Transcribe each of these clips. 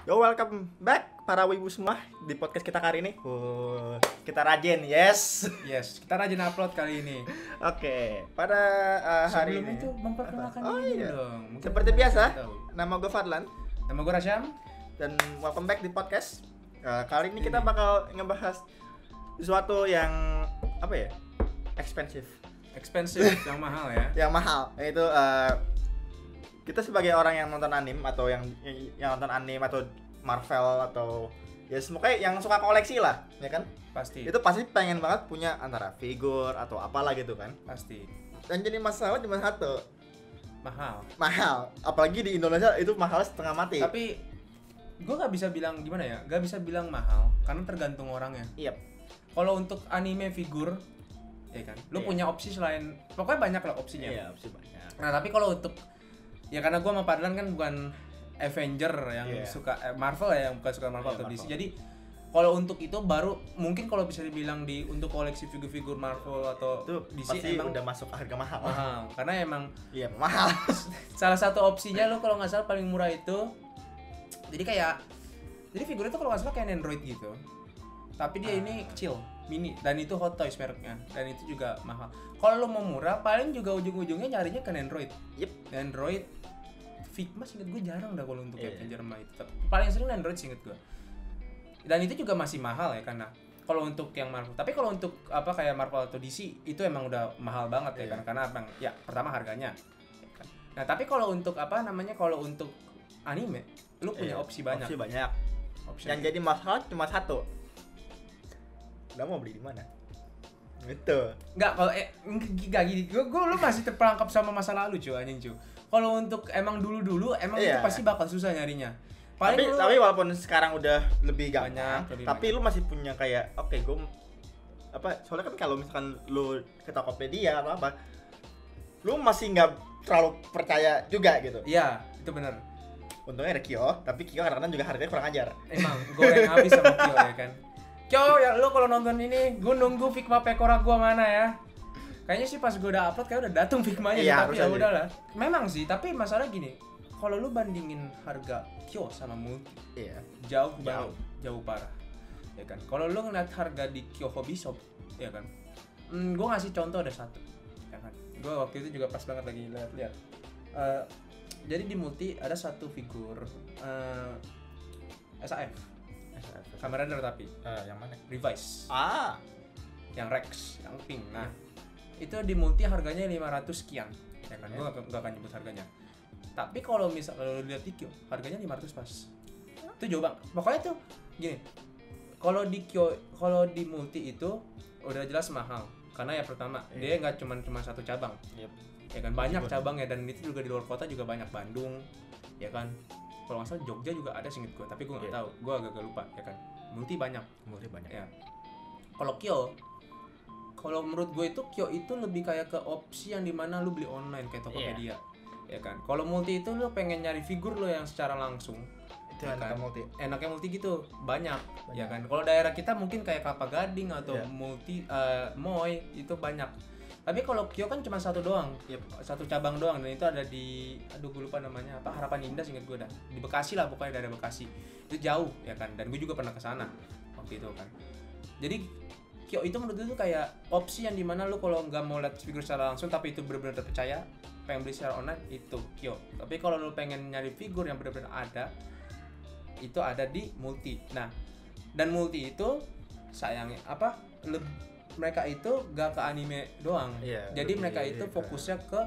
Yo, welcome back para wibu semua di podcast kita kali ini. Kita rajin, yes. Yes, kita rajin upload kali ini. Oke, pada hari Sebelum ini itu memperkenalkan Oh, diri iya. dong. Mungkin Seperti teman-teman biasa, tahu. nama gue Fadlan Nama gue Rasyam. dan welcome back di podcast. Kali ini kita Ini. bakal ngebahas sesuatu yang apa ya? Expensive, Yang mahal ya. yang mahal. Yaitu kita sebagai orang yang nonton anime atau yang nonton anime atau Marvel atau ya semoga yang suka koleksi lah, ya kan? Pasti. Itu pasti pengen banget punya antara figur atau apalah gitu kan. Pasti. Dan jadi masalah cuma satu, Mahal. apalagi di Indonesia itu mahal setengah mati. Tapi gue nggak bisa bilang gimana ya, nggak bisa bilang mahal karena tergantung orangnya. Iya. Kalau untuk anime figur, ya kan, lu Iya. punya opsi selain, pokoknya banyak lah opsinya. Iya, opsi banyak. Nah tapi kalau untuk, ya karena gue sama Padlan kan bukan Avenger yang Iya. suka Marvel ya, yang bukan suka Marvel Iya, atau DC. Marvel. Jadi kalau untuk itu baru mungkin kalau bisa dibilang untuk koleksi figur-figur Marvel atau Itu DC pasti emang udah masuk harga mahal. mahal. Karena emang Iya, mahal. salah satu opsinya lo kalau nggak salah paling murah itu, jadi figur itu kalau nggak salah kayak Android gitu. Tapi dia ini kecil, mini, dan itu Hot Toys mereknya, dan itu juga mahal. Kalau lo mau murah, paling juga ujung-ujungnya nyarinya ke Android. Yep. Android Figma seinget gue jarang dah kalau untuk Iya. Avenger mah itu. Paling sering Android seinget gue. Dan itu juga masih mahal ya karena kalau untuk yang Marvel. Tapi kalau untuk apa kayak Marvel atau DC itu emang udah mahal banget ya Iya. kan, karena emang ya pertama harganya. Ya kan? Nah, tapi kalau untuk kalau untuk anime, lu punya Iya, opsi banyak. Opsi banyak. Opsi Yang jadi masalah cuma satu. Udah mau beli di mana? Gitu. Enggak, kalau enggak gini. Gue lu masih terperangkap sama masa lalu, cuy, anjing, cuy. Kalau untuk emang dulu emang itu Iya. pasti bakal susah nyarinya. Tapi lu- walaupun sekarang udah lebih gampang, Banyak, lebih tapi lu masih punya kayak oke, gue apa? Soalnya kan kalau misalkan lu ke Tokopedia atau apa, lu masih nggak terlalu percaya juga gitu. Iya, itu bener. Untungnya ada Kyo, tapi Kyo kadang-kadang juga harganya kurang ajar. Emang goreng habis sama Kyo ya kan. Kyo, ya lu kalau nonton ini, gue nunggu Figma Pekora gua mana ya. Kayaknya sih pas gue udah upload kayak udah datang Figmanya, Iya, tapi ya harusnya udahlah. Memang sih, tapi masalah gini, kalau lu bandingin harga Kyo sama Multi, Iya. jauh banget, jauh parah. Ya kan. Kalau lu ngeliat harga di Kyo Hobby Shop, ya kan. Gue ngasih contoh ada satu. Ya kan. Gue waktu itu juga pas banget lagi lihat-lihat. Jadi di Multi ada satu figur SAF, Kamen Rider tapi Yang mana? Revise, yang Rex, yang pink. Nah, itu di Multi harganya 500 sekian. Ya kan, gue gak akan nyebut harganya. Tapi kalau misalnya lo lihat di Kyo, harganya 500 pas. Itu jauh banget. Pokoknya tuh gini. Kalau di Kyo, kalau di Multi itu udah jelas mahal. Karena ya pertama, dia nggak cuma satu cabang. Yep. Ya kan, banyak cabang ya, dan itu juga di luar kota juga banyak, Bandung, ya kan. Kalau nggak salah Jogja juga ada singkat gue, tapi gue nggak tahu. Gue agak lupa, ya kan. Multi banyak. Multi banyak. Ya. Kalau Kyo, kalau menurut gue itu Kyo itu lebih kayak ke opsi yang dimana lu beli online kayak Tokopedia, ya kan. Kalau Multi itu lu pengen nyari figur lo yang secara langsung, Itu ya enaknya kan? Multi. Enaknya Multi gitu, banyak. Ya kan. Kalau daerah kita mungkin kayak Kelapa Gading atau Iya. Multi Moy itu banyak. Tapi kalau Kyo kan cuma satu doang, Yep. satu cabang doang, dan itu ada di, aduh gue lupa namanya apa, Harapan Indah seinget gue dah, di Bekasi lah, pokoknya daerah Bekasi. Itu jauh ya kan, dan gue juga pernah ke sana waktu itu kan. Jadi Kyo itu menurut gue tuh kayak opsi yang dimana lu kalau nggak mau lihat figur secara langsung tapi itu benar-benar terpercaya, pengen beli secara online, itu Kyo. Tapi kalau lu pengen nyari figur yang benar-benar ada, itu ada di Multi. Nah, dan Multi itu sayangnya apa, mereka itu gak ke anime doang. Iya, Jadi lebih mereka itu ke- fokusnya ke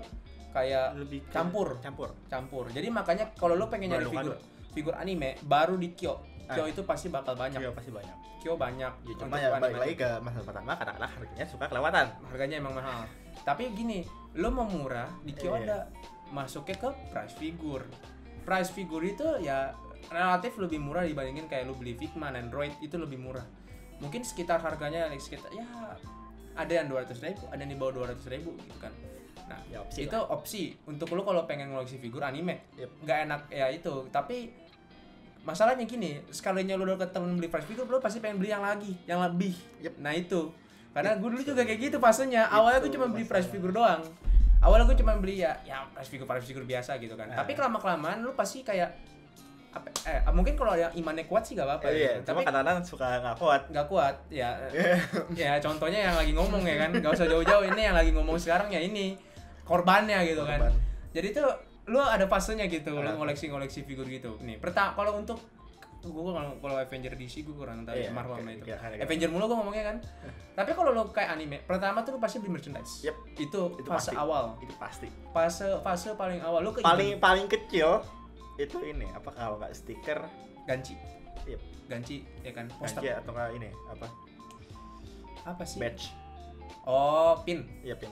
kayak Lebih ke- campur. campur. Jadi makanya kalau lu pengen nyari Madu-madu. figur anime baru di Kyo. Kyo itu pasti bakal banyak. Kyo pasti banyak. Kyo banyak. Ya cuma untuk ya balik anime. lagi ke masalah pertama, kadang-kadang harganya suka kelewatan. Harganya emang mahal. Tapi gini, lu mau murah di Kyo Iya. ada masuknya ke price figure. Price figure itu ya relatif lebih murah dibandingin kayak lu beli Figma, Android, itu lebih murah. Mungkin sekitar harganya sekitar ya ada yang 200.000, ada yang di bawah 200.000 gitu kan. Nah, Ya, opsi itu opsi untuk lu kalau pengen ngoleksi figur anime. Yep. Nggak enak ya itu, tapi masalahnya gini, sekalinya lu udah ketemu beli price figure, lu pasti pengen beli yang lagi, yang lebih. Yep. Nah itu, karena gue dulu juga kayak gitu fasenya. Awalnya gue Itu cuma beli price masalah. figure doang. Awalnya gue cuma beli ya price figure biasa gitu kan. Tapi lama kelamaan lu pasti kayak mungkin kalau yang imannya kuat sih gak apa-apa Iya, gitu. cuma Tapi kadang-kadang suka nggak kuat. nggak kuat ya. Ya contohnya yang lagi ngomong ya kan, nggak usah jauh-jauh, ini yang lagi ngomong sekarang ya ini korbannya gitu kan. Korban. Jadi tuh lu ada fasenya gitu, lu Ada. ngoleksi figur gitu. Nih, kalau untuk gua kalau Avenger DC gua kurang tahu ya, Marvel sama itu. Avenger mulu gua ngomongnya kan. Tapi kalau lu kayak anime, pertama tuh lu pasti beli merchandise. Yep. Itu fase pasti. awal. Itu pasti. Fase paling awal lu ke Paling kecil itu ini apa kalau nggak stiker ganci. Yep. Ganci ya kan, poster. ganti atau nggak ini Apa sih? badge. Oh, pin. Iya pin.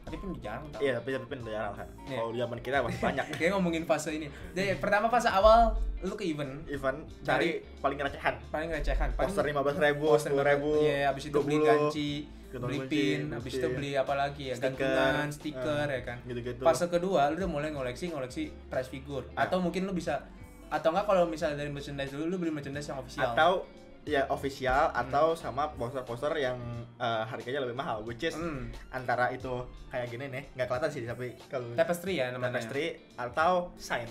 Tapi pin jarang tau. Iya tapi pin udah jarang kan. Iya. Kalau zaman kita masih banyak. Kayak ngomongin fase ini. Jadi pertama fase awal lu ke event Event cari paling recehan. paling recehan. Poster 15.000, 10.000. Iya, habis itu beli 20, ganci, gantung beli kunci, pin, habis itu iya. beli apa lagi ya? Gantungan, stiker ya kan. Gitu-gitu. Fase kedua lu udah mulai ngoleksi price figure atau mungkin lu bisa atau enggak kalau misalnya dari merchandise dulu lu beli merchandise yang official. Atau ya official atau sama poster-poster yang harganya lebih mahal, which is antara itu kayak gini nih, nggak kelihatan sih tapi kalau Tapestry ya namanya. tapestry atau sign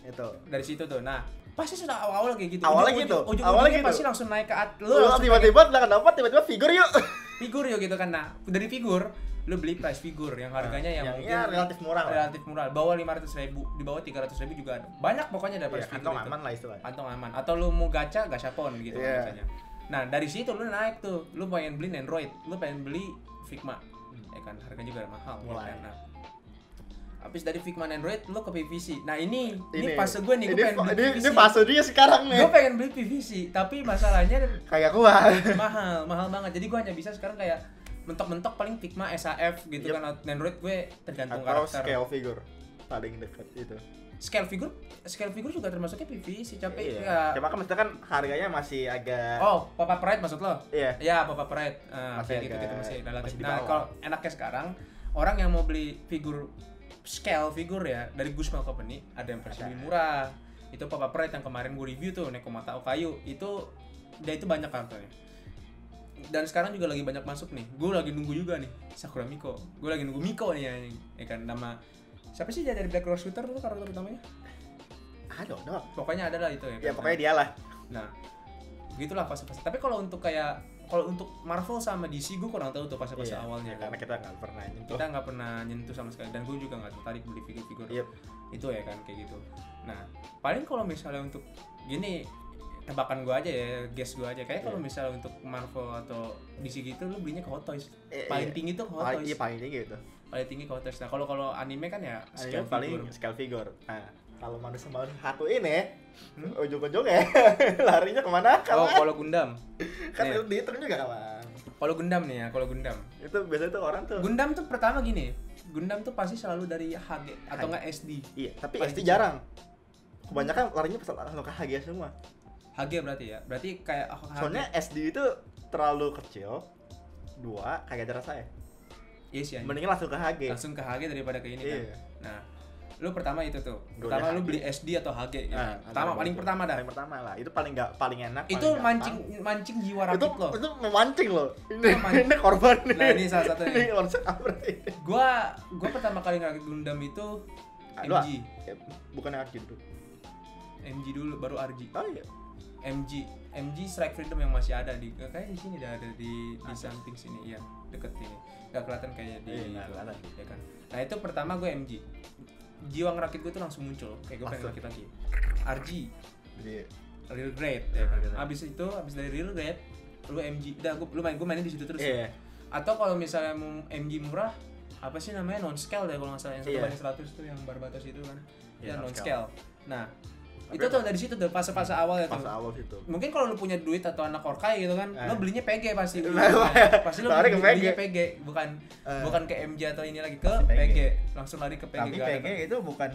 itu. itu. Dari situ tuh. Nah, pasti sudah awal-awal kayak gitu. Awalnya gitu. Ujung-ujungnya gitu. pasti langsung naik ke atas. Lu tiba-tiba nggak dapat, tiba-tiba figur yuk. Figur yuk gitu kan. Nah, dari figur lu beli price figure yang harganya yang mungkin ya relatif murah lah. relatif murah, bawah 500.000, di bawah 300.000 juga ada. Banyak pokoknya ada price Iya, figure kantong itu. aman lah istilahnya. Kantong aman. Atau lu mau gachapon gitu Iya. biasanya. Nah, dari situ lu naik tuh. Lu pengen beli Android, lu pengen beli Figma. Ya kan, harganya juga mahal ya Mulai. kan. Nah, habis dari Figma dan Android lu ke PVC. Nah, ini Ini fase gue nih, gue pengen beli PVC. Ini fase dia sekarang nih. Gue pengen beli PVC, tapi masalahnya Kayak gua. mahal banget. Jadi gue hanya bisa sekarang kayak mentok-mentok paling Figma, SAF gitu Yep. kan. Android gue tergantung Atau karakter. scale figure paling dekat itu. Scale figure juga termasuknya PVC, tapi Iya. ya. Cuma kan maksudnya kan harganya masih agak Oh, pop-up ride maksud lo? iya. Ya, pop-up ride. Masih Kayak gitu agak- masih relatif. masih di Nah, bawah. kalau enaknya sekarang orang yang mau beli figur scale figure ya dari Guzman Company, ada yang versi lebih murah. Itu pop-up ride yang kemarin gue review tuh, Nekomata Okayu. Itu dia itu banyak karakternya. Dan sekarang juga lagi banyak masuk nih. Gue lagi nunggu juga nih Sakura Miko. Gue lagi nunggu Miko nih ya kan, nama siapa sih dia dari Black Rose Shooter tuh karakter utamanya? Aduh, no. Pokoknya ada lah itu ya. Ya kan? pokoknya dia lah. Nah, begitulah fase-fase. Tapi kalau untuk Marvel sama DC gue kurang tahu tuh fase-fase Iya, awalnya. ya, karena kita nggak pernah nyentuh. Kita nggak pernah nyentuh sama sekali, dan gue juga nggak tertarik beli figur-figur Yep. itu ya kan, kayak gitu. Nah, paling kalau misalnya untuk gini, tebakan gue aja ya, guess gue aja, kayak kalau misalnya untuk Marvel atau DC gitu lu belinya ke Hot Toys. Paling Iya. tinggi tuh ke Hot Toys. Iya paling tinggi itu. Paling tinggi ke Hot Toys. Nah, kalau anime kan ya scale Paling figure. scale figure. Nah, kalau manusia satu ini ujung-ujungnya larinya kemana? Oh, Kawan? kalau Gundam. Kan Nih, itu dihitung juga kawan. kalau Gundam nih ya, kalau Gundam. Itu biasanya tuh orang tuh. Gundam tuh pertama gini. Gundam tuh pasti selalu dari HG atau enggak SD. Iya, tapi Paling SD jarang. Kebanyakan larinya pas langsung ke HG semua. HG berarti ya. Berarti kayak HG. Soalnya SD itu terlalu kecil. Dua, kayak ada rasanya. iya sih anjing. Mendingan langsung ke HG. Langsung ke HG daripada ke ini kan. Iya. Nah, lu pertama itu tuh. Gua Pertama udah lu HG. beli SD atau HG gitu. Nah, Pertama antara paling itu. pertama dah. Paling pertama lah. Itu paling paling enak. Itu paling gampang. mancing jiwa itu rakit lo. itu memancing loh. Memancing. Ini korban nih. Nah, ini salah satunya. Ini konsep apa nih? Gua pertama kali ngerakit Gundam itu Aduh, MG. Ya, bukan RG dulu. MG dulu baru RG. Oh iya. MG Strike Freedom yang masih ada di kayak di sini ada di samping sini ya, deket ini. Gak kelihatan kayaknya di Iya, itu, nggak kelihatan. ya kan. Nah, itu pertama gue MG. Jiwa ngerakit gue tuh langsung muncul, kayak gue pengen Langsung. ngerakit lagi. RG, Jadi Real Grade ya kan. Gitu. Abis dari Real Grade lu MG. Udah gue mainin di situ terus. iya. Atau kalau misalnya mau MG murah, apa sih namanya, non scale deh kalau nggak salah, yang 1 Iya. banding 100 tuh yang Barbatos itu kan. Iya, Ya non non-scale. scale. Nah, Tapi itu tuh dari situ tuh fase-fase awal ya pas tuh. awal situ. Mungkin kalau lu punya duit atau anak orkai gitu kan, lu belinya PG pasti. Nah, Pasti lu lari ke belinya PG. PG, bukan ke MJ atau ini lagi, ke Pasti PG. PG. Langsung lari ke PG. Tapi gak ada PG kan. itu bukan,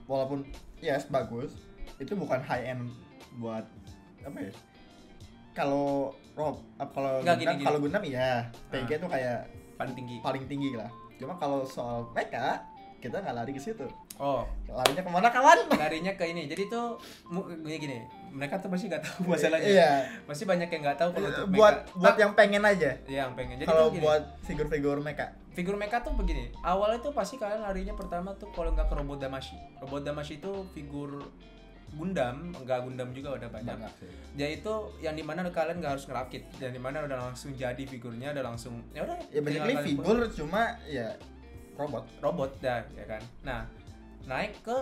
walaupun yes bagus, itu bukan high end buat apa ya? Kalau kalau Nggak, Gundam, gini. kalau Gundam iya, PG Ah. tuh kayak paling tinggi. paling tinggi lah. Cuma kalau soal mereka kita nggak lari ke situ. Oh, Larinya kemana kawan? larinya ke ini. Jadi tuh gini, mereka tuh pasti nggak tahu masalahnya. Iya. Pasti banyak yang nggak tahu kalau untuk buat yang pengen aja. Iya, yang pengen. Jadi Kalau tuh gini, buat figur-figur mecha. figur mecha tuh begini. Awalnya tuh pasti kalian larinya pertama tuh kalau nggak ke Robot Damashi. Robot Damashi itu figur Gundam, enggak Gundam juga udah banyak. sih. Dia itu yang dimana kalian nggak harus ngerakit, yang dimana udah langsung jadi figurnya, udah langsung ya udah. Ya tinggal basically kalian figur cuma ya robot dah ya kan. Nah, naik ke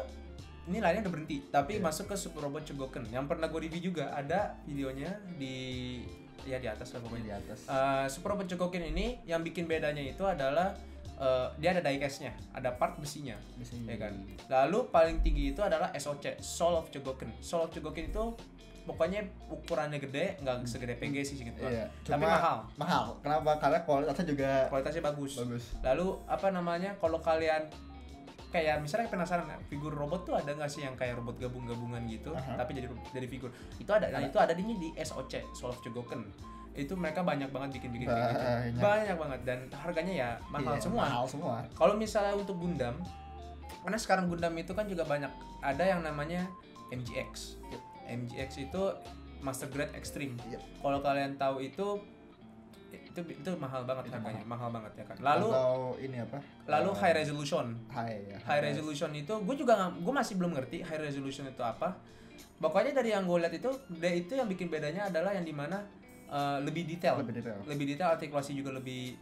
ini lainnya udah berhenti, tapi masuk ke Super Robot Chogoken. Yang pernah gue review juga ada videonya di atas lah pokoknya. di atas. Super Robot Chogoken ini yang bikin bedanya itu adalah dia ada diecast-nya, ada part besinya, ya kan. Lalu paling tinggi itu adalah SOC, Soul of Chogoken. Soul of Chogoken itu pokoknya ukurannya gede, nggak segede PG sih gitu. Iya, Tapi cuma mahal. Kenapa? Karena kualitasnya juga Kualitasnya bagus. bagus. Lalu apa namanya? Kalau kalian kayak misalnya penasaran figur robot tuh ada nggak sih yang kayak robot gabungan gitu, tapi jadi figur. Itu ada. Nah, itu ada di SOC, Soul of Chogoken. Itu mereka banyak banget bikin gitu. Banyak banget dan harganya ya mahal semua. Mahal semua. Kalau misalnya untuk Gundam, karena sekarang Gundam itu kan juga banyak, ada yang namanya MGX. MGX itu Master Grade Extreme. Kalau kalian tahu itu mahal banget harganya, mahal banget ya kan. Lalu atau ini apa? Lalu High Resolution. High Resolution itu gue masih belum ngerti High Resolution itu apa. Pokoknya dari yang gue lihat itu yang bikin bedanya adalah yang dimana lebih detail, artikulasi juga lebih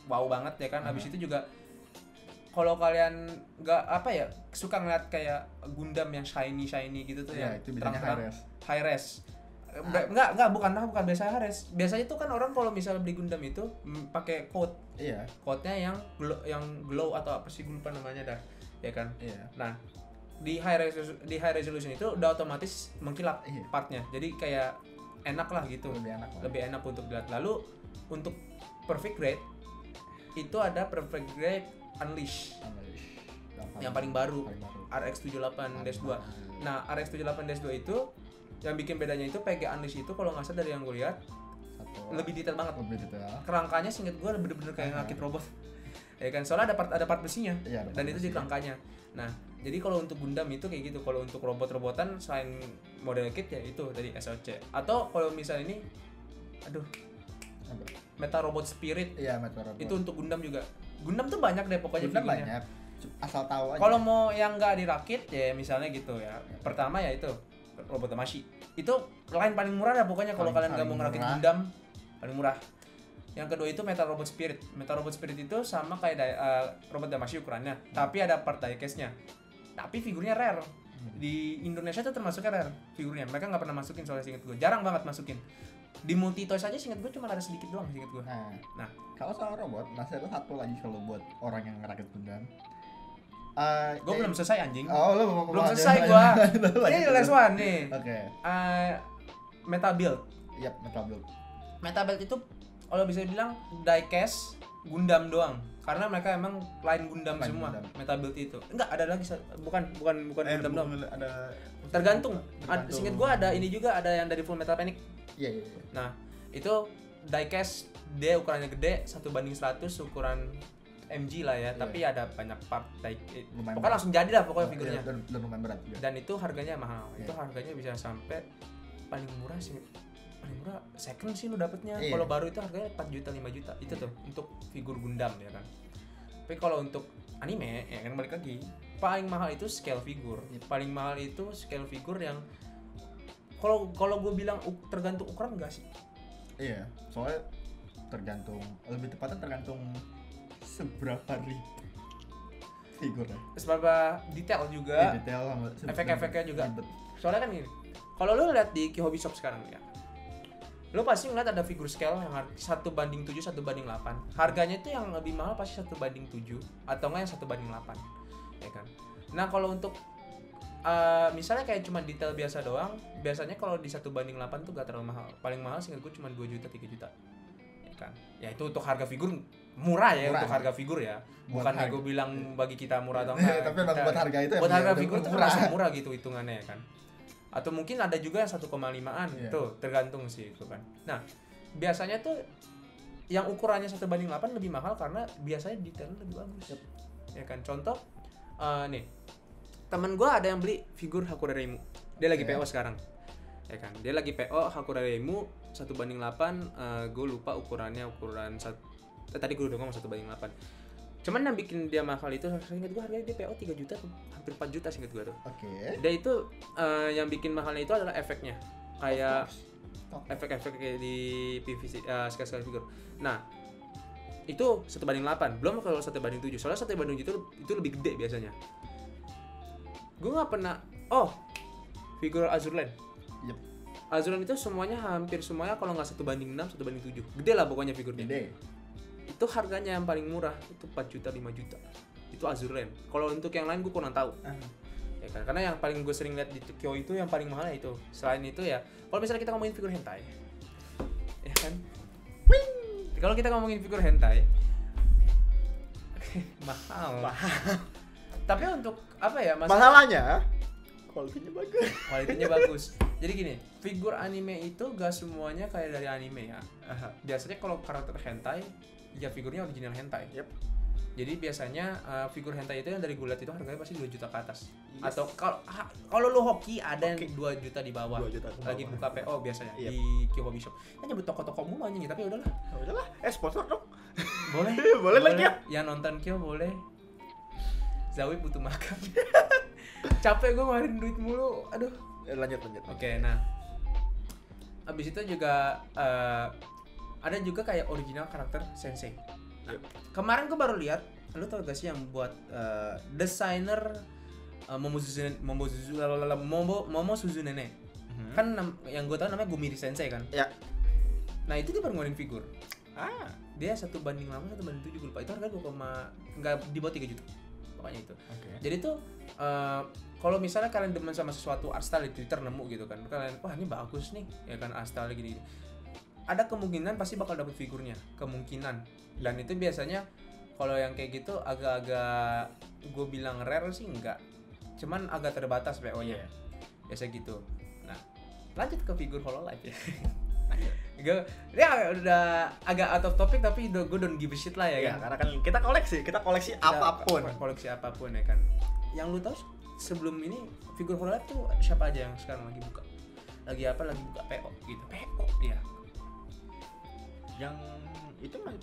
wow banget ya kan. Habis itu juga kalau kalian nggak suka ngeliat kayak Gundam yang shiny gitu tuh ya, itu bedanya high res. Bukan biasa high res. Biasanya tuh kan orang kalau misalnya beli Gundam itu pakai code. Iya. Code-nya yang glow atau apa sih, gue lupa namanya dah, ya kan. Iya. Nah, di high resolution itu udah otomatis mengkilap partnya. Jadi kayak enak lah gitu. Lebih enak untuk dilihat. Lalu untuk perfect grade itu ada perfect grade Unleash. Yang paling baru. RX78-2. Nah, RX78-2 itu yang bikin bedanya itu PG Unleash itu kalau nggak salah dari yang gue lihat lebih detail banget. Kerangkanya seinget gue bener-bener kayak ngakit robot. Ya kan, soalnya ada part besinya. Dan itu di kerangkanya. Nah, jadi kalau untuk Gundam itu kayak gitu. Kalau untuk robot-robotan selain model kit ya itu dari SOC. Atau kalau misalnya ini Meta Robot Spirit. Iya, Meta Robot. Itu untuk Gundam juga. Gundam tuh banyak deh pokoknya figurnya. Banyak. Asal tahu aja. Kalau mau yang nggak dirakit ya misalnya gitu ya. Pertama ya itu Robot Damashi. Itu line paling murah dah pokoknya kalau kalian nggak mau ngerakit Gundam, paling murah. Yang kedua itu Meta Robot Spirit. Meta Robot Spirit itu sama kayak Robot Damashi ukurannya, tapi ada part diecast-nya. Tapi figurnya rare. Di Indonesia tuh termasuknya rare figurnya. Mereka nggak pernah masukin soalnya seinget gue. Jarang banget masukin. Di Multi Toys aja seinget gue cuma ada sedikit doang seinget gue. Nah, kalau soal robot, masih ada satu lagi kalau buat orang yang ngerakit Gundam. Gue belum selesai anjing. Oh, lu belum selesai gue. Ini last one nih. Oke. Meta Build. Yap, Meta Build. Meta Build itu kalau bisa dibilang diecast Gundam doang. Karena mereka emang line Gundam semua. Meta Build itu. Enggak, ada lagi bukan Gundam doang. Ada tergantung. Seinget gue ada ini juga, ada yang dari Full Metal Panic. Iya. Nah, itu diecast dia ukurannya gede 1:100 ukuran MG lah ya, tapi ada banyak part pokoknya langsung jadi lah pokoknya figurnya. Dan lumayan berat juga. Dan itu harganya mahal. Itu harganya bisa sampai paling murah second sih lu dapetnya. Kalau baru itu harganya 4 juta 5 juta. Itu tuh untuk figur Gundam ya kan. Tapi kalau untuk anime ya kan balik lagi, paling mahal itu scale figure. Paling mahal itu scale figure yang kalau gue bilang tergantung ukuran enggak sih? Iya, soalnya lebih tepatnya tergantung seberapa ribet figurnya. Seberapa detail juga. Detail sama efek-efeknya juga. Soalnya kan gini, kalau lu lihat di Hobby Shop sekarang ya, lu pasti ngeliat ada figur scale yang 1:7, 1:8. Harganya itu yang lebih mahal pasti 1:7 atau enggak yang 1:8, ya kan. Nah kalau untuk misalnya kayak cuma detail biasa doang, biasanya kalau di 1:8 tuh gak terlalu mahal. Paling mahal sih gue cuma 2 juta 3 juta, ya kan. Ya itu untuk harga figur murah ya. Untuk harga figur ya. Bukan gue bilang bagi kita murah atau enggak. Tapi buat harga itu buat harga figur itu termasuk murah gitu hitungannya ya kan. Atau mungkin ada juga yang 1,5an tuh tergantung sih itu kan. Nah biasanya tuh yang ukurannya 1:8 lebih mahal karena biasanya detailnya lebih bagus. Ya kan, contoh Nih temen gue ada yang beli figur Hakura Reimu, dia lagi Oke. PO sekarang ya kan, dia lagi PO Hakura Reimu 1:8. Gue lupa ukurannya, tadi gue udah ngomong 1:8. Cuman yang bikin dia mahal itu, seingat gue harganya dia PO 3 juta tuh, hampir 4 juta seingat gue tuh. Oke. Dia itu yang bikin mahalnya itu adalah efeknya, kayak Oh, efek-efek kayak di PVC, sekali-sekali figur. Nah itu 1:8, belum kalau 1:7. Soalnya 1:7 itu lebih gede biasanya. Gue nggak pernah. Figur Azurland. Yep. Azurland itu semuanya, hampir semuanya kalau nggak 1:6, 1:7. Gede lah pokoknya figurnya. Gede. Itu harganya yang paling murah itu 4 juta, 5 juta. Itu Azurland. Kalau untuk yang lain gue kurang tahu. Ya kan, karena yang paling gue sering lihat di Tokyo itu yang paling mahal itu. Selain itu ya, kalau misalnya kita ngomongin figur hentai, ya kan, kalau kita ngomongin figur hentai, mahal. Tapi untuk apa ya? Masalahnya kualitinya bagus. Kualitinya bagus. Jadi gini, figur anime itu gak semuanya kayak dari anime ya. Biasanya kalau karakter hentai, ya figurnya original hentai. Yep. Jadi biasanya figur hentai itu yang dari gulat itu harganya pasti 2 juta ke atas. Yes. Atau kalau lu hoki ada yang Hoki. 2 juta di bawah. 2 juta ke bawah. Lagi buka PO biasanya Yep. di Kyoho Bishop. Kan nyebut toko-toko mulu anjing, tapi udahlah. Udahlah, sponsor dong. Boleh. Boleh lagi ya. Yang nonton Kyo boleh. Zawi butuh makan. Capek gue ngeluarin duit mulu. Aduh. Lanjut. Oke, nah. Abis itu juga ada juga kayak original karakter sensei. Nah, kemarin gue baru lihat, lu tau gak sih yang buat desainer Momo Suzunene? Kan yang gue tau namanya Gumiri Sensei kan? Ya. Nah itu dia baru ngeluarin figur. Dia 1:8, 1:7 gue lupa. Itu harga 2, nggak di bawah 3 juta. Pokoknya itu. Oke. Jadi tuh kalau misalnya kalian demen sama sesuatu art style di Twitter nemu gitu kan, kalian wah ini bagus nih ya kan, art style gini, ada kemungkinan pasti bakal dapet figurnya, kemungkinan. Dan itu biasanya kalau yang kayak gitu agak-agak gue bilang rare sih enggak, cuman agak terbatas PO-nya. Biasa gitu. Nah lanjut ke figur Hololive ya. Dia udah agak out of topic tapi gue don't give a shit lah ya Ya, kan. karena kan kita koleksi apapun. Koleksi apapun ya kan. Yang lu tahu sebelum ini figur Hololive tuh siapa aja yang sekarang lagi buka? Lagi buka PO gitu. PO ya. Yang itu mah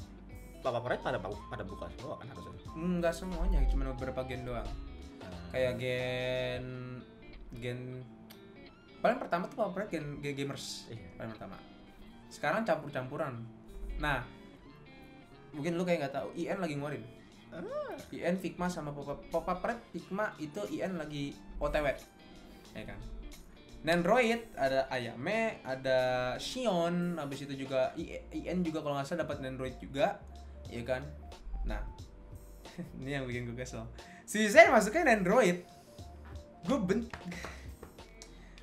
Papa Pride pada buka semua kan harusnya. Enggak semuanya, cuma beberapa gen doang. Kayak gen paling pertama tuh Papa Pride gen gamers. Paling pertama. Sekarang campur-campuran. Nah, mungkin lu kayak nggak tahu, IN lagi ngeluarin. IN Figma sama Papa Pride Figma itu IN lagi OTW. Ya kan? Nendroid, ada Ayame, ada Shion, habis itu juga IN juga kalau nggak salah dapat Nendroid juga, ya kan? Nah, ini yang bikin gue kesel. Si Zen masuknya Nendroid.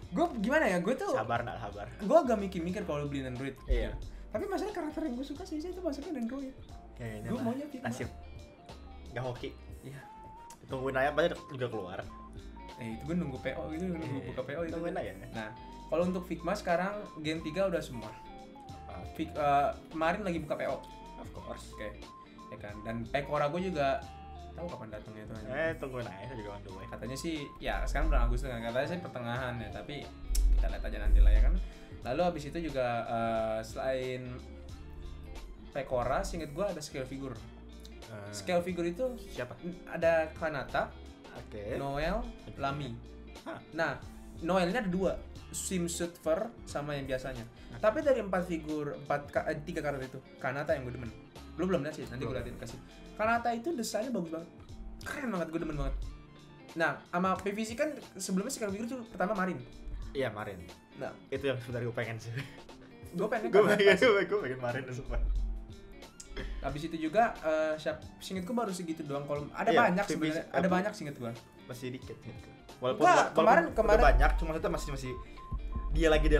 Gue gimana ya? Gue tuh Sabar. gue agak mikir-mikir kalau beli Nendroid. Iya. Tapi masalah karakter yang gue suka sih itu masuknya Nendroid. Kayaknya Gue maunya Figma. nasib. Gak hoki. Iya. Tungguin aja pasti juga keluar. Itu gue nunggu PO gitu, nunggu buka PO itu. Tungguin aja. Nah, kalau untuk Figma sekarang Gen 3 udah semua. Kemarin lagi buka PO. Of course. Oke. Ya kan. Dan Pekora gue juga tahu kapan datangnya itu. Tungguin aja, saya juga nunggu. Katanya sih ya sekarang bulan Agustus kan, katanya sih pertengahan ya, tapi kita lihat aja nanti lah ya kan. Lalu habis itu juga selain Pekora, seinget gue ada scale figure. Scale figure itu Siapa? ada Kanata, Oke. Noel, Lami. Hah. Nah, Noel ini ada 2, swimsuit fur sama yang biasanya. Tapi dari 3 karakter itu, Kanata yang gue demen. Lu belum lihat sih, nanti gue liatin kasih. Kanata itu desainnya bagus banget. Keren banget, gue demen banget. Nah, sama PVC kan sebelumnya scale figure itu pertama Marin. Iya, Marin. Nah, Itu yang sebenarnya gue pengen sih. gue pengen gue Kanata. pengen Marin sumpah. Habis itu juga singkat gue baru segitu doang. Kalau ada Iya, banyak PVC, sebenarnya, ada banyak singkat gue. Masih dikit gitu. Walaupun Enggak, kemarin- udah banyak, cuma itu masih dia lagi.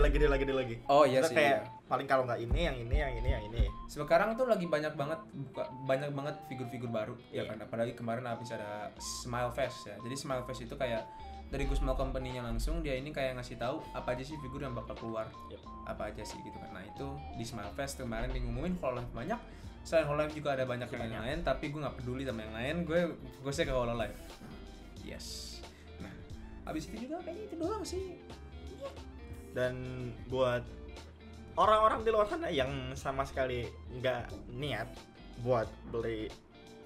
Oh iya Terus sih. kayak paling kalau nggak ini, yang ini. Sekarang tuh lagi banyak banget figur-figur baru ya Iya. kan. Apalagi kemarin habis ada Smile Fest ya. Jadi Smile Fest itu kayak dari Gusmal Company-nya langsung, dia ini kayak ngasih tahu apa aja sih figur yang bakal keluar. Yep. Apa aja sih gitu kan. Nah, itu di Smile Fest kemarin ngumumin Hololive banyak. Selain Hololive juga ada banyak yang lain, tapi gue nggak peduli sama yang lain. Gue fokusnya ke Hololive. Yes. Nah, habis itu juga kayaknya itu doang sih. Dan buat orang-orang di luar sana yang sama sekali nggak niat buat beli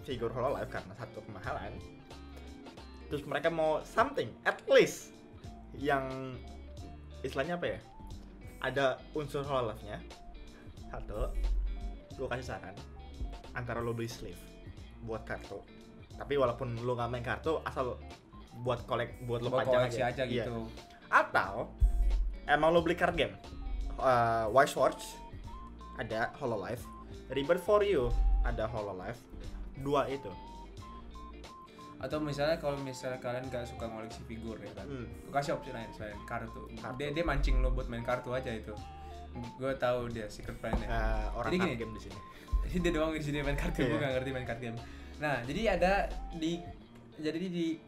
figur Hololive karena satu kemahalan, terus mereka mau something at least yang istilahnya apa ya, ada unsur Hololive-nya, satu, gue kasih saran antara lo beli sleeve buat kartu, tapi walaupun lo nggak main kartu, asal buat lo Buat pajang koleksi aja Iya. gitu. Atau emang lo beli card game, Wise Swords ada Hololive, Rebirth for You ada Hololive, dua itu. Atau misalnya kalau misalnya kalian gak suka ngoleksi figur ya kan, gue kasih opsi lain selain kartu. Dia mancing lo buat main kartu aja itu. Gue tahu dia secret plan-nya. Orang Jadi card gini. game di sini. Dia doang di sini main card game, gue Iya. gak ngerti main card game. Nah, jadi ada di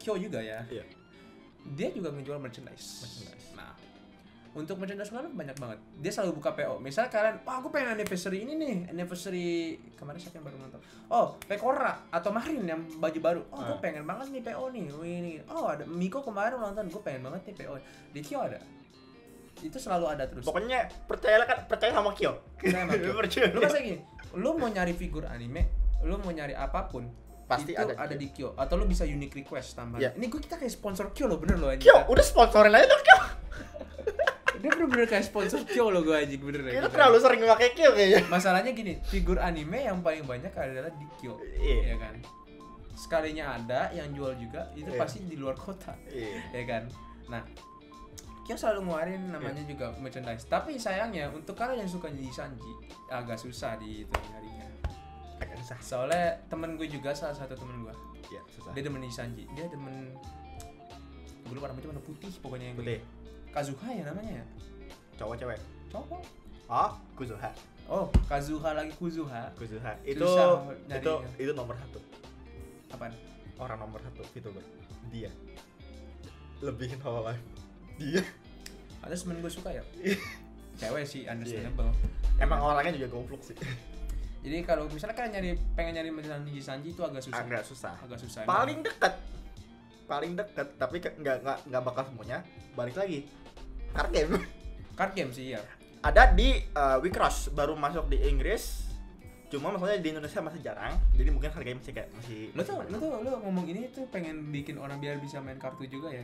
Kyo juga ya. Iya. Dia juga ngejual merchandise. Nah, untuk merchandise Hololive banyak banget. Dia selalu buka PO. Misalnya kalian, aku pengen anniversary ini nih, anniversary kemarin siapa yang baru nonton? Oh, Pekora atau Marin yang baju baru. Oh, gue pengen banget nih PO nih. Ini. Oh, ada Miko kemarin nonton, gue pengen banget nih PO. Di Kyo ada. Itu selalu ada terus. Pokoknya percaya sama Kyo. Saya emang Kyo. Percaya. Lu masa gini, lu mau nyari figur anime, lu mau nyari apapun, Pasti itu ada di Kyo. Atau lu bisa unique request tambahan. Iya. Ini kita kayak sponsor Kyo loh, bener loh anjing. Kyo, udah sponsorin aja dong Kyo. Dia bener-bener kayak sponsor Kyo loh gue anjing, bener Kita terlalu sering pakai Kyo kayaknya. Masalahnya gini, figur anime yang paling banyak adalah di Kyo. Iya. Ya kan? Sekalinya ada yang jual juga, itu Iya. pasti di luar kota. Iya. Ya kan? Nah, Kyo selalu ngeluarin namanya juga merchandise. Tapi sayangnya untuk kalian yang suka Nijisanji agak susah di itu nyarinya. Agak susah. Soalnya temen gue juga, salah satu temen gue, Iya, susah. dia demen Nijisanji. Dia demen, gue lupa namanya, warna putih pokoknya yang Putih. gue. Kazuha ya namanya ya? Cowok cewek. Cowok. Oh, Kuzuha. Oh, Kazuha lagi Kuzuha. Kuzuha. Itu Susah nyarinya. itu nomor 1. Apaan? Orang nomor 1 VTuber. Dia. Lebihin Hololive. Dia. Ada temen gue suka ya? Cewek sih, understandable. Emang orangnya juga goblok sih. Jadi kalau misalnya kalian pengen nyari merchandise Nijisanji itu agak susah. Agak susah. Agak susah. Paling dekat tapi nggak bakal semuanya balik lagi card game. Card game sih ya. Ada di Wicross, baru masuk di Inggris, cuma maksudnya di Indonesia masih jarang, jadi mungkin harganya masih Lo ngomong ini tuh pengen bikin orang biar bisa main kartu juga ya.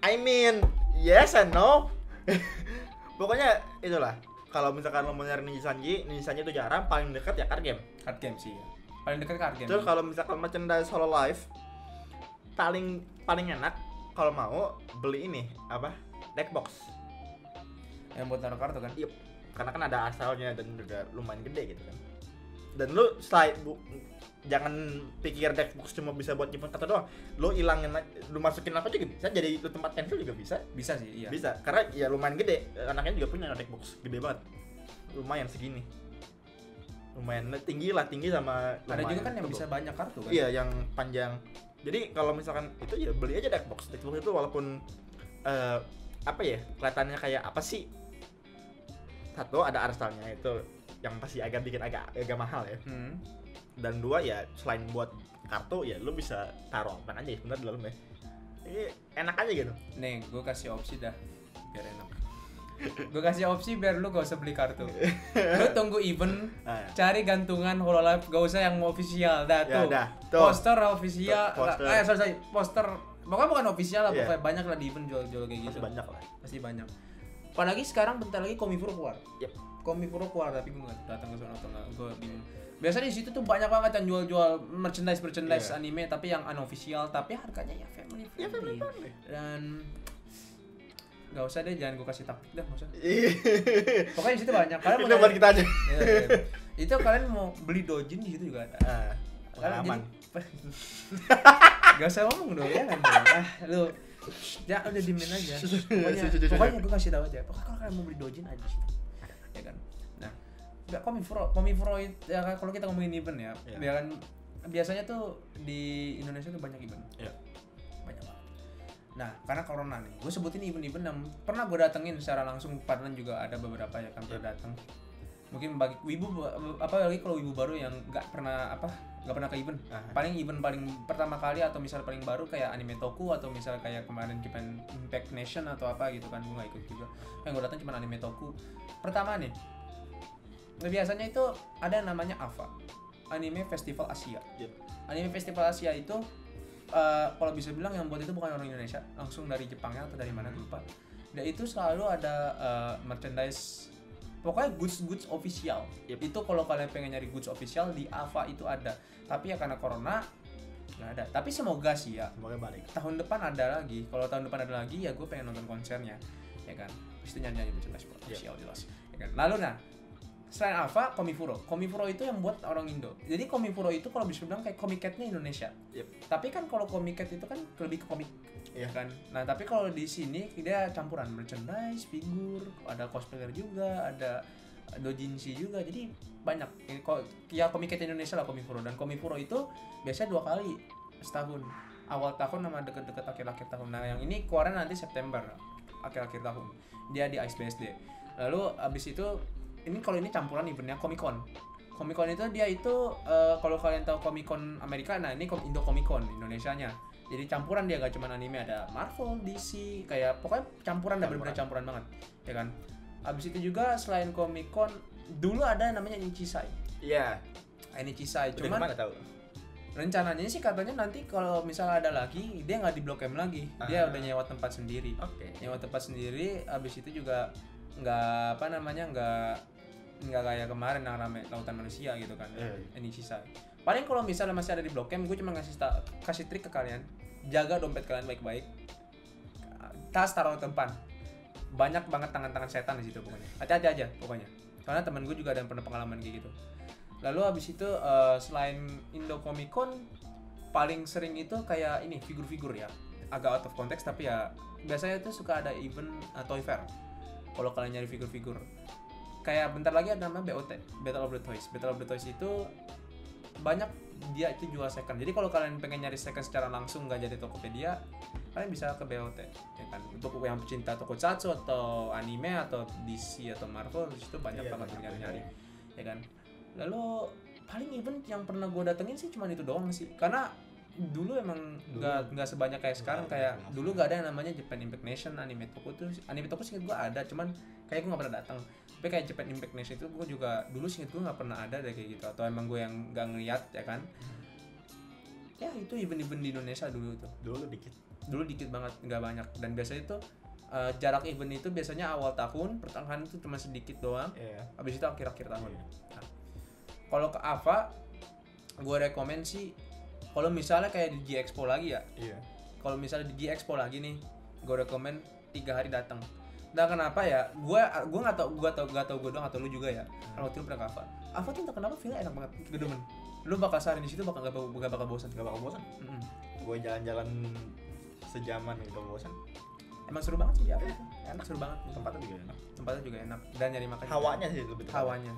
I mean yes and no. Pokoknya itulah, kalau misalkan lo mau nyari Nijisanji itu jarang, paling dekat ya card game. Card game sih ya. Paling dekat card game. Terus kalau misalkan merchandise Hololive paling enak kalau mau beli ini apa, deck box. Yang buat taruh kartu kan? Iya, karena kan ada asalnya dan juga lumayan gede gitu kan. Dan lu jangan pikir deck box cuma bisa buat nyimpen kartu doang. Lu lu masukin apa juga bisa, jadi lu tempat cancel juga bisa. Bisa sih, iya. Bisa, karena ya lumayan gede. Anaknya juga punya deck box gede banget. Lumayan segini. Lumayan tinggi sama Ada juga kan yang tebal. bisa banyak kartu kan? Iya, yang panjang. Jadi kalau misalkan itu ya beli aja deck box. Deck box itu walaupun apa ya, kelihatannya kayak apa sih? Satu, ada arstalnya itu yang pasti bikin agak mahal ya. Dan dua ya, selain buat kartu ya lu bisa taruh apa aja ya sebenarnya di dalamnya. Ini enak aja gitu. Nih, gue kasih opsi dah biar enak. Gue kasih opsi biar lu gak usah beli kartu. Lu tunggu event, cari gantungan Hololive, gak usah yang official dah Ya tuh. dah, tuh. Poster official, Poster. poster. Pokoknya bukan official lah, Iya. pokoknya banyak lah di event jual-jual kayak gitu. Masih banyak lah. Pasti banyak. Apalagi sekarang bentar lagi Komifuro keluar. Yep. Komifuro keluar tapi gue nggak datang ke sana atau nggak, gue bingung. Biasanya di situ tuh banyak banget yang jual-jual merchandise Iya. anime tapi yang unofficial, tapi harganya ya family friendly. Dan nggak usah deh, jangan gue kasih taktik dah, nggak usah. Pokoknya di situ banyak. Kalian mau Itu buat kita aja. Iya. Itu kalian mau beli dojin di situ juga ada. Kalian Pengalaman. Gak usah ngomong dong ya kan. Lu ya udah dimin aja. Pokoknya gue kasih tahu aja. Pokoknya kalau kalian mau beli dojin aja sih. Ya kan. Nah, enggak Komifuro itu ya kan, kalau kita ngomongin event ya. Iya. Ya kan biasanya tuh di Indonesia tuh banyak event. Iya. Banyak banget. Nah, karena corona nih, gue sebutin event-event yang pernah gue datengin secara langsung. Padahal juga ada beberapa ya kan pernah datang. Mungkin bagi wibu lagi kalau wibu baru yang nggak pernah nggak pernah ke event. Ah. Paling event paling pertama kali atau misal paling baru kayak Anime Toku atau misal kayak kemarin Japan Impact Nation atau apa gitu kan, gue nggak ikut juga. Yang gue datang cuma Anime Toku pertama nih. Nah, biasanya itu ada yang namanya AFA, Anime Festival Asia. Yep. Anime Festival Asia itu kalau bisa bilang yang buat itu bukan orang Indonesia, langsung dari Jepangnya atau dari mana gue lupa. Dan itu selalu ada merchandise, pokoknya goods official. Yep. Itu kalau kalian pengen nyari goods official di AFA itu ada. Tapi ya karena corona nggak ada. Tapi semoga sih ya Semoga balik. tahun depan ada lagi. Kalau tahun depan ada lagi ya gue pengen nonton konsernya, ya kan. Terus itu nyanyi merchandise official jelas, ya kan. Lalu nah, selain AFA, Komifuro. Komifuro itu yang buat orang Indo. Jadi Komifuro itu kalau bisa bilang kayak Comic Cat-nya Indonesia. Yep. Tapi kan kalau Comic Cat itu kan lebih ke komik, Iya. kan. Nah, tapi kalau di sini dia campuran merchandise, figur, ada cosplayer juga, ada doujinshi juga. Jadi banyak. Ya Comic Cat Indonesia lah Komifuro, dan Komifuro itu biasanya 2 kali setahun. Awal tahun sama deket-deket akhir-akhir tahun. Nah, yang ini keluaran nanti September, akhir-akhir tahun. Dia di Ice BSD. Lalu abis itu ini kalau ini campuran eventnya Comic Con. Comic Con itu dia itu kalau kalian tahu Comic Con Amerika, nah ini Indo Comic Con Indonesianya. Jadi campuran, dia gak cuma anime, ada Marvel, DC, kayak pokoknya campuran, dah bener-bener campuran banget, ya kan. Abis itu juga selain Comic Con dulu ada namanya Nichisai. Iya. Nichisai Udah cuman kemana tahu? rencananya sih katanya nanti kalau misalnya ada lagi dia nggak di Blok M lagi, dia udah nyewa tempat sendiri. Oke. Nyewa tempat sendiri. Abis itu juga nggak nggak kayak kemarin yang rame Lautan Manusia gitu kan. Ini sisa. Paling kalau misalnya masih ada di Blok M, gue cuma kasih trik ke kalian, jaga dompet kalian baik-baik, tas taruh depan, banyak banget tangan-tangan setan di situ pokoknya. Hati-hati aja pokoknya, soalnya temen gue juga ada yang pernah pengalaman kayak gitu. Lalu abis itu selain Indo Comic Con, paling sering itu kayak ini figur-figur ya, agak out of context tapi ya biasanya itu suka ada event Toy Fair. Kalau kalian nyari figur-figur, kayak bentar lagi ada namanya BOT, Battle of the Toys. Battle of the Toys itu banyak, dia itu jual second. Jadi kalau kalian pengen nyari second secara langsung nggak jadi Tokopedia, kalian bisa ke BOT, ya kan. Untuk yang pecinta tokusatsu atau anime atau DC atau Marvel, di situ banyak banget nyari-nyari, ya kan. Lalu paling event yang pernah gue datengin sih cuma itu doang sih, karena dulu emang nggak sebanyak kayak sekarang. Kayak dulu nggak ada yang namanya Japan Impact Nation, Anime Toku sih gue ada, cuman kayak gue nggak pernah datang. Tapi kayak Japan Impact Nation itu gue juga dulu sih gue nggak pernah ada deh kayak gitu, atau emang gue yang nggak ngeliat, ya kan. Ya itu event-event di Indonesia dulu dikit banget, nggak banyak. Dan biasanya itu jarak event itu biasanya awal tahun, pertengahan itu cuma sedikit doang. Habis itu akhir-akhir tahun. Nah, kalau ke AVA gue rekomen sih, kalau misalnya kayak di G-Expo lagi ya. Kalau misalnya di G-Expo lagi nih, gue rekomen 3 hari datang. Nah kenapa ya? Gue nggak tau gue doang atau lu juga ya. Kalau waktu itu pernah ke AVA. AVA tuh entah kenapa feelnya enak banget, gedemen. Lu bakal sehari di situ bakal gak bakal bosan. Gue jalan-jalan sejaman gitu bosan. Emang seru banget sih di AVA. Enak, seru banget. Tempatnya juga enak. Dan nyari makan. Hawanya sih lebih tepat. Hawanya.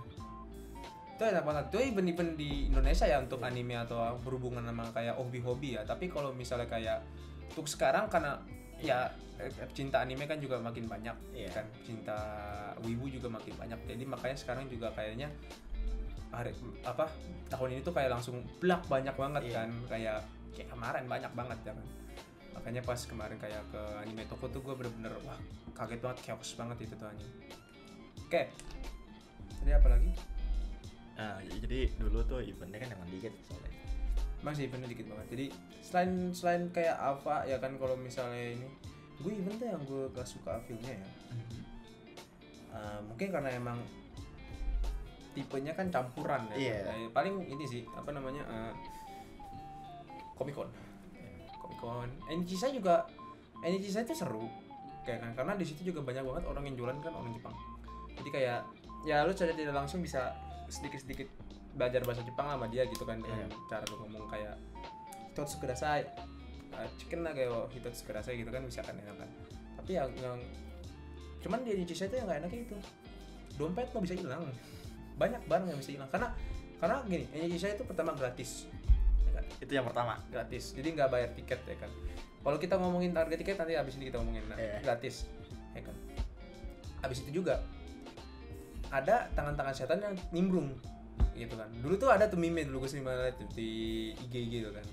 Itu enak banget. Itu event-event di Indonesia ya untuk anime atau berhubungan sama kayak hobi-hobi ya. Tapi kalau misalnya kayak untuk sekarang, karena ya pecinta anime kan juga makin banyak, kan pecinta wibu juga makin banyak. Jadi makanya sekarang juga kayaknya tahun ini tuh kayak langsung blak banyak banget kan, kayak kemarin banyak banget ya kan. Makanya pas kemarin kayak ke Anime Toko tuh gue bener-bener wah kaget banget, chaos banget itu tuh anime. Oke. Jadi apa lagi? Nah, jadi dulu tuh eventnya kan emang dikit soalnya. Masih eventnya dikit banget. Jadi selain kayak Ava ya kan, kalau misalnya ini gue event tuh yang gue gak suka filmnya ya. Mungkin karena emang tipenya kan campuran ya. Paling ini sih apa namanya Comic Con. NHC juga itu seru kayak kan, karena di situ juga banyak banget orang yang jualan kan orang Jepang. Jadi kayak ya lu secara tidak langsung bisa sedikit belajar bahasa Jepang sama dia gitu kan, dengan cara lu ngomong kayak hitotsu kudasai, chicken lah kayak hitotsu kudasai gitu kan, bisa kan enak kan. Tapi yang cuman di NHC itu yang nggak enaknya itu dompet lo bisa hilang, banyak barang yang bisa hilang karena gini, NHC itu pertama gratis. Itu yang pertama, gratis, jadi nggak bayar tiket ya kan. Kalau kita ngomongin harga tiket nanti abis ini kita ngomongin gratis ya kan. Abis itu juga ada tangan-tangan setan yang nimbrung gitu kan. Dulu tuh ada tuh meme dulu gue sering banget tuh di IG gitu kan,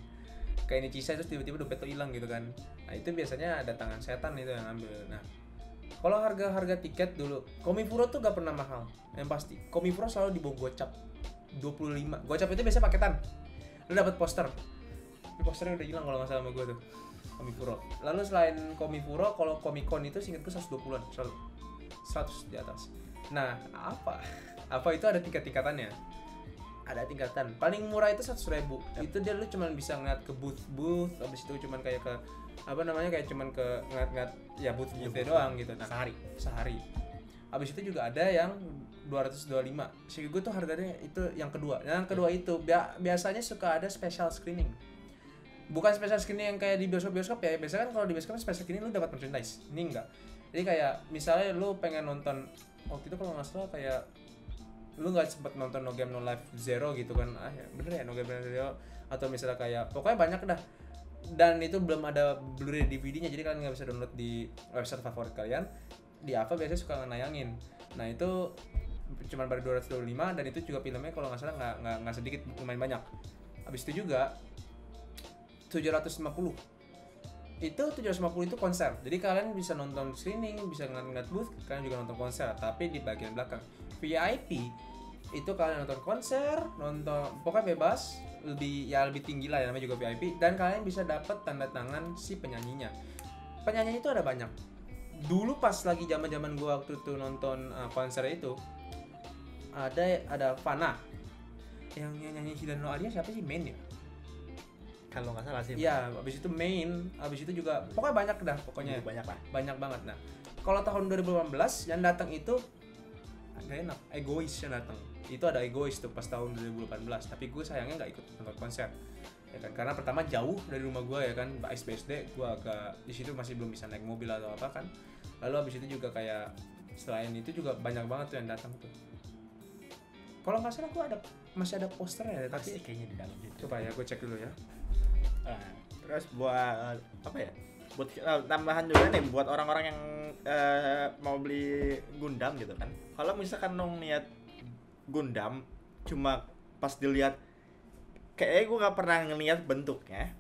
kayak ini Cisa terus tiba-tiba dompet tuh hilang gitu kan. Nah itu biasanya ada tangan setan itu yang ambil. Nah kalau harga tiket dulu Komifuro tuh gak pernah mahal yang pasti. Komifuro selalu di bawah gocap 25. Gocap itu biasanya paketan, lu dapat poster. Tapi posternya udah hilang kalau nggak salah sama gue tuh Komifuro. Lalu selain Komifuro, kalau Comic-Con itu seingatku 120-an, selalu 100 di atas. Nah apa itu ada tingkatannya. Ada tingkatan. Paling murah itu 100.000. Itu dia lu cuman bisa ngeliat ke booth, habis itu cuman kayak ke apa namanya kayak cuman ke ngeliat ya booth-nya doang gitu. Nah, sehari. Habis itu juga ada yang 225. Sih gue tuh harganya itu yang kedua. Yang kedua itu biasanya suka ada special screening. Bukan special screening yang kayak di bioskop ya. Biasanya kan kalau di bioskop special screening lu dapat merchandise. Ini enggak. Jadi kayak misalnya lu pengen nonton waktu itu kalau nggak salah kayak lu nggak sempet nonton No Game No Life Zero gitu kan, ya bener ya No Game No Life Zero, atau misalnya kayak pokoknya banyak dah, dan itu belum ada Blu-ray DVD-nya, jadi kalian nggak bisa download di website favorit kalian. Di apa biasanya suka nayangin. Nah itu cuma baru 225, dan itu juga filmnya kalau nggak salah nggak sedikit, lumayan banyak. Habis itu juga 750 itu konser, jadi kalian bisa nonton screening, bisa ngeliat booth, kalian juga nonton konser, tapi di bagian belakang. VIP itu kalian nonton konser, pokoknya bebas, lebih tinggi lah, namanya juga VIP, dan kalian bisa dapat tanda tangan si penyanyinya. Penyanyinya itu ada banyak. Dulu pas lagi zaman gua waktu itu nonton konser itu, ada Fana, yang nyanyi Hilano Aria siapa sih, main ya? Kalau nggak salah sih. Iya, abis itu main, abis itu juga pokoknya banyak dah pokoknya. Banyak lah. Banyak banget. Nah, kalau tahun 2018 yang datang itu agak enak, Egois yang datang. Itu ada Egois tuh pas tahun 2018, tapi gue sayangnya nggak ikut nonton konser. Ya kan, karena pertama jauh dari rumah gue ya kan, BSD, gue agak di situ masih belum bisa naik mobil atau apa kan. Lalu abis itu juga kayak selain itu juga banyak banget tuh yang datang tuh. Kalau nggak salah gue masih ada posternya, tapi kayaknya di dalam gitu. coba ya gue cek dulu ya. Terus buat apa ya? Buat tambahan juga nih buat orang-orang yang mau beli Gundam gitu kan. Kalau misalkan dong niat Gundam cuma pas dilihat kayaknya gue nggak pernah ngeliat bentuknya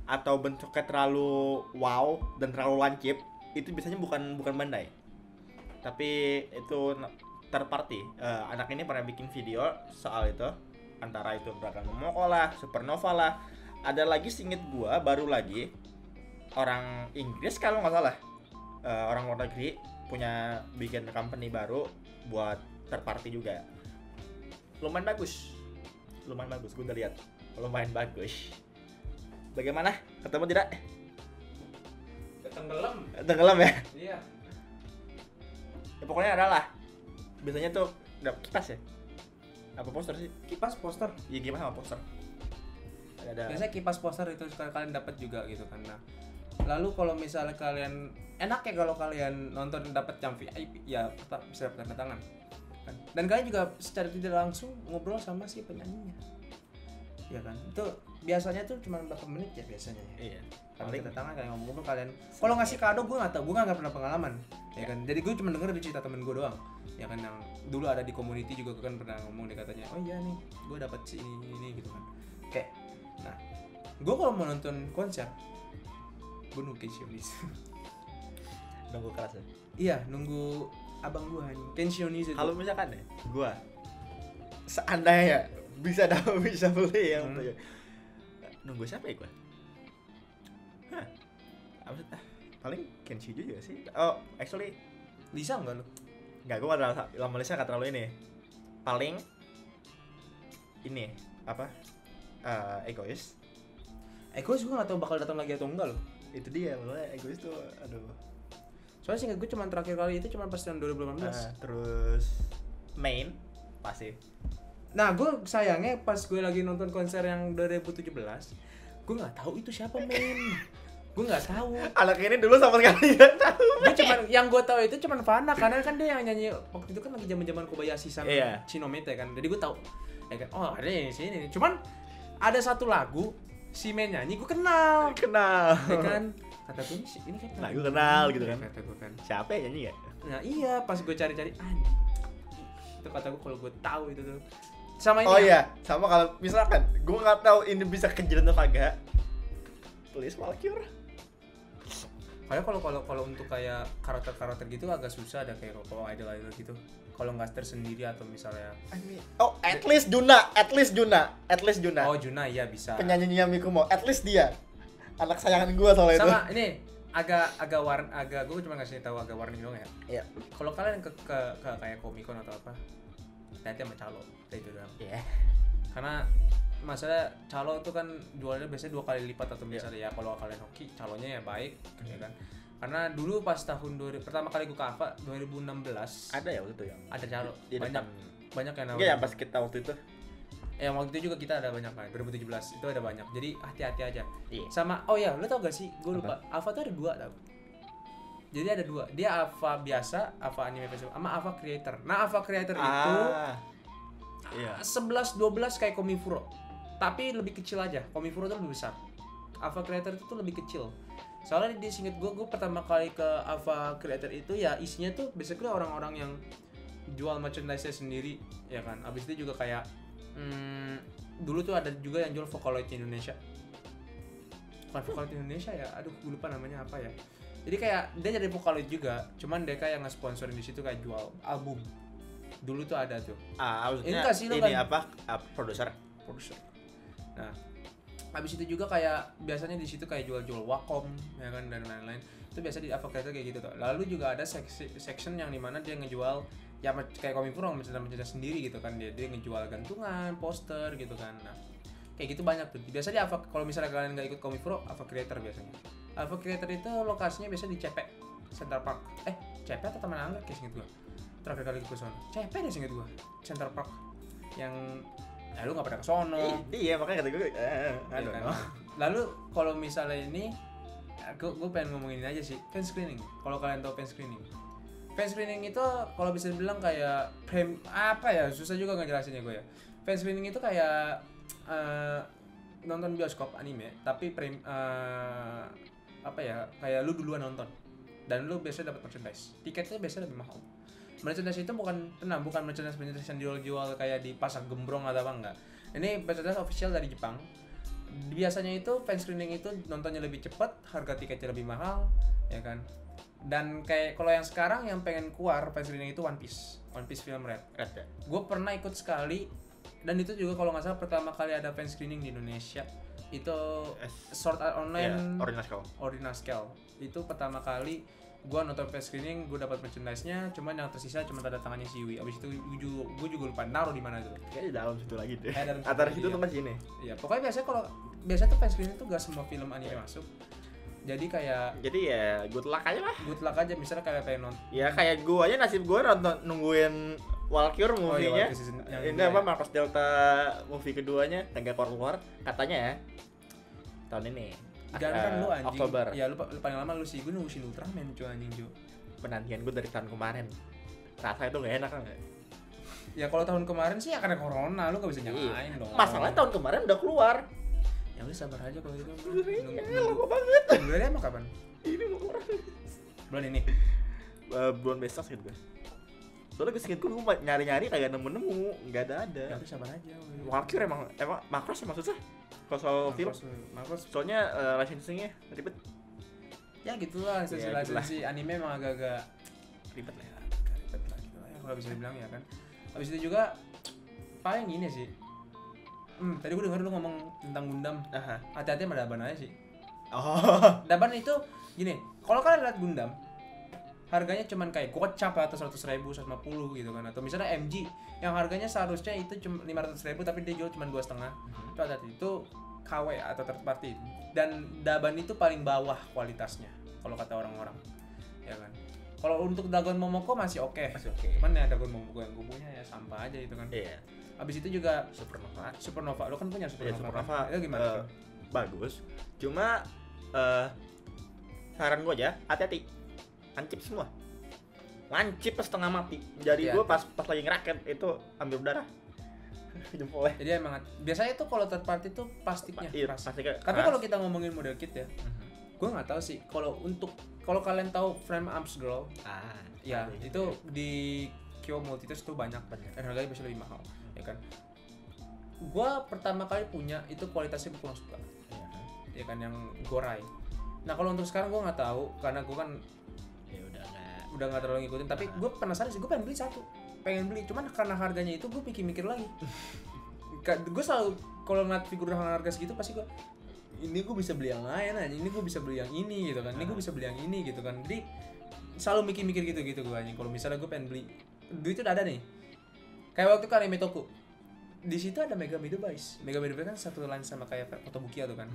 atau bentuknya terlalu wow dan terlalu lancip, itu biasanya bukan Bandai. Tapi itu third party. Anak ini pernah bikin video soal itu, antara itu Dragon Momoko lah, Supernova lah. Ada lagi seinget gua baru lagi orang Inggris kalau nggak salah, orang luar negeri punya bikin company baru buat third party juga. Lumayan bagus, gua udah lihat, lumayan bagus. Bagaimana? Ketemu tidak? Tenggelam ya? Iya. Ya pokoknya adalah biasanya tuh kipas ya? Apa poster sih? Kipas poster. Iya, kipas sama poster. Ada. Biasanya kipas poster itu kalian dapat juga gitu kan. Nah, lalu kalau misalnya kalian enak ya kalau kalian nonton dapat yang VIP ya bisa dapat tanda tangan kan. Dan kalian juga secara tidak langsung ngobrol sama si penyanyinya. Ya kan? Itu biasanya tuh cuma berapa menit ya biasanya ya. Iya. Paling tanda tangan kalian ngomong kalian. Kalau ngasih kado gue nggak tahu, gue nggak pernah pengalaman. Ya kan? Jadi gue cuma denger dari cerita temen gue doang. Ya kan, yang dulu ada di community juga kan pernah ngomong, dia katanya, "Oh iya nih, gue dapat si ini gitu kan." Kayak nah, gue kalau mau nonton konser, gue nunggu Kenshionis. Nunggu kelas ya? Iya, nunggu abang gue nih, Kenshionis itu. Kalau misalkan ya, gue seandainya bisa beli yang itu ya. Nunggu siapa ya gue? Apa sih? Paling Kenshi juga sih. Oh, actually Lisa enggak lu? Enggak, gue gak terlalu Lisa gak terlalu ini. Paling ini apa? Egois. Egois gue gak tahu bakal datang lagi atau enggak loh. Itu dia, maksudnya Egois tuh aduh. Soalnya singkat gue cuma terakhir kali itu cuma pas tahun 2018. Terus main pasti. Nah, gue sayangnya pas gue lagi nonton konser yang 2017, gue nggak tahu itu siapa main. Gue nggak tahu. Anak ini dulu sama sekali nggak tahu. Gue cuman yang gue tahu itu cuman Fana, karena kan dia yang nyanyi waktu itu kan lagi zaman Kobayashi sama Shinomete kan. Jadi gue tahu. Ya kan, oh ada yang sini. Cuman ada satu lagu si main nyanyi gue kenal. Ya kan, kata gue ini kan. Nah, gue kenal gitu kan. Kata gue kan. Siapa yang nyanyi ya? Nah iya, pas gue cari-cari anjing. Itu kata gue kalau gue tahu itu tuh. Sama ini. Oh iya, sama kalau misalkan gue nggak tahu ini bisa kejadian atau kagak. Tulis Valkyr. Kayak kalau untuk kayak karakter gitu agak susah, ada kayak kalau idol gitu. Kalau nggak tersendiri atau misalnya Oh, at least Juna. oh Juna iya bisa. Penyanyinya Mikumo, at least dia. Anak sayangan gue soalnya itu. Sama ini agak gue cuma ngasih tahu agak warning dong ya. Iya. Kalau kalian ke kayak Comic-Con atau apa, nanti sama calo itu doang. Iya. Karena masalah calo itu kan jualnya biasanya 2 kali lipat atau misalnya ya kalau kalian hoki calonya ya baik ya kan. Karena dulu pas tahun pertama kali gue ke AVA 2016 Ada ya waktu itu ya? ada calo Di banyak yang Enggak ya pas kita waktu itu. waktu itu juga kita ada banyak kan 2017 itu ada banyak, jadi hati-hati aja. Iya. Sama oh ya lu tau gak sih gue lupa AVA tuh ada 2 tau. Jadi ada 2, dia AVA biasa, AVA Anime Festival sama AVA Creator. Nah AVA Creator itu Iya. 11-12 kayak Komifuro, tapi lebih kecil aja. Komifuro tuh lebih besar. AVA Creator itu tuh lebih kecil. Soalnya di singkat gue pertama kali ke AVA Creator itu ya isinya tuh basically orang-orang yang jual merchandise sendiri ya kan. Abis itu juga kayak dulu tuh ada juga yang jual Vocaloid Indonesia. Bukan Vocaloid Indonesia ya, aduh gue lupa namanya apa ya. Jadi kayak dia jadi Vocaloid juga, cuman mereka yang nge-sponsorin di situ kayak jual album. Dulu tuh ada tuh. Maksudnya Enggak sih, lo ini kan- apa? Produser. Nah, habis itu juga kayak biasanya di situ kayak jual-jual Wacom ya kan dan lain-lain. Itu biasa di AVA Creator kayak gitu tuh. Lalu juga ada section yang dimana dia ngejual ya kayak Komifuro mencerita sendiri gitu kan, dia ngejual gantungan, poster gitu kan. Nah, kayak gitu banyak tuh. Biasa di AVA, kalau misalnya kalian nggak ikut Komifuro, AVA Creator biasanya. AVA Creator itu lokasinya biasa di CP Center Park. CP atau Taman Angga kayak singkat gua. Terakhir kali ke sono. CP deh singkat gua. Center Park yang lu nggak pada ke sono. Iya, makanya kata gue Ya kan? Lalu kalau misalnya ini gue pengen ngomongin ini aja sih, fan screening. Kalau kalian tahu fan screening itu kalau bisa dibilang kayak apa ya, susah juga ngejelasinnya gue ya. Fan screening itu kayak nonton bioskop anime tapi apa ya, kayak lu duluan nonton dan lu biasanya dapat merchandise. Tiketnya biasanya lebih mahal. Merchandise itu bukan merchandise yang dijual kayak di pasar gembrong atau apa, enggak. Ini merchandise official dari Jepang. Biasanya itu fan screening itu nontonnya lebih cepat, harga tiketnya lebih mahal, ya kan. Dan kayak kalau yang sekarang yang pengen keluar fan screening itu One Piece film Red ya. Gue pernah ikut sekali dan itu juga kalau nggak salah pertama kali ada fan screening di Indonesia itu Sword Art Online Original Scale. Itu pertama kali gue nonton fan screening, gue dapat merchandise-nya, cuman yang tersisa cuma tanda tangannya Shiwi. Abis itu gue juga lupa naruh di mana tuh. Kayaknya di dalam situ lagi deh. Dalam Antara situ situ iya. tuh masih ini. Iya, pokoknya biasanya tuh fan screening tuh gak semua film anime masuk. Jadi ya good luck aja lah. good luck aja, misalnya kayak pengen nonton. Ya kayak gue aja, nasib gue nonton nungguin Valkyr movie-nya. Valkyr season yang Ini kedua apa ya. Marcos Delta movie keduanya tanggal keluar katanya ya. Tahun ini. Jangan kan lu anjing. Oktober. Ya lu paling lama lu sih, gue nunggu Shin Ultraman cuy anjing cuy. Penantian gue dari tahun kemarin. Rasa itu gak enak kan? Ya kalau tahun kemarin sih ya karena corona, lu gak bisa nyalain dong. Masalahnya tahun kemarin udah keluar. Ya udah sabar aja kalau itu. Ya lama banget. Bulannya emang kapan? Ini mau keluar. Bulan ini. Bulan besok gitu gue. Soalnya gue singkat gue nyari-nyari kagak nemu-nemu, nggak ada. Ya udah sabar aja. Valkyr emang Macross emang susah. Kalau soal film, Marcos. soalnya licensing-nya ribet. Ya gitulah, lisensi anime emang agak-agak Ribet lah ya. ribet lah gitu lah ya kalau bisa dibilang ya kan. Habis itu juga paling gini sih. Tadi gue denger lu ngomong tentang Gundam. Aha. Hati-hati sama Daban aja sih. Oh. Daban itu gini, kalau kalian lihat Gundam harganya cuman kayak gocap atau 100.000, 150 gitu kan, atau misalnya MG yang harganya seharusnya itu cuma 500.000 tapi dia jual cuma 2,5. Itu hati-hati, itu KW atau third party. Dan Daban itu paling bawah kualitasnya kalau kata orang-orang. Ya kan. Kalau untuk Dragon Momoko masih oke. Masih oke. Cuman ya Dragon Momoko yang gue punya ya sampah aja itu kan. Iya. Habis itu juga Supernova. Lo kan punya Iya, Supernova. Supernova. Itu gimana tuh? Bagus. Cuma saran gue aja, hati-hati. Lancip semua. Lancip setengah mati. Jadi Iya. gue pas lagi ngeraket itu ambil udara. Jempolnya. Jadi emang biasanya tuh kalau third party tuh plastiknya Iya, keras. pasti kayak Tapi keras. kalau kita ngomongin model kit ya, gue nggak tahu sih. Kalau kalian tahu Frame Arms Girl, ya ada. itu di Kyo Multiverse tuh banyak dan harganya bisa lebih mahal, ya kan. gua pertama kali punya itu kualitasnya gua kurang suka. Ya kan yang Gorai. Nah kalau untuk sekarang gua nggak tahu karena gua kan Ya udah nggak terlalu ngikutin. Tapi gua penasaran sih, gua pengen beli satu. Pengen beli, cuman karena harganya itu gua mikir-mikir lagi. Gue selalu kalau ngeliat figur dengan harga segitu pasti gue ini gue bisa beli yang lain aja, ini gue bisa beli yang ini gitu kan, ini gue bisa beli yang ini gitu kan. Jadi selalu mikir-mikir gitu gue anjing. Kalau misalnya gue pengen beli, duit itu udah ada nih. Kayak waktu Anime Toku. Di situ ada Megami Device. Megami Device kan satu line sama kayak Kotobukiya tuh kan.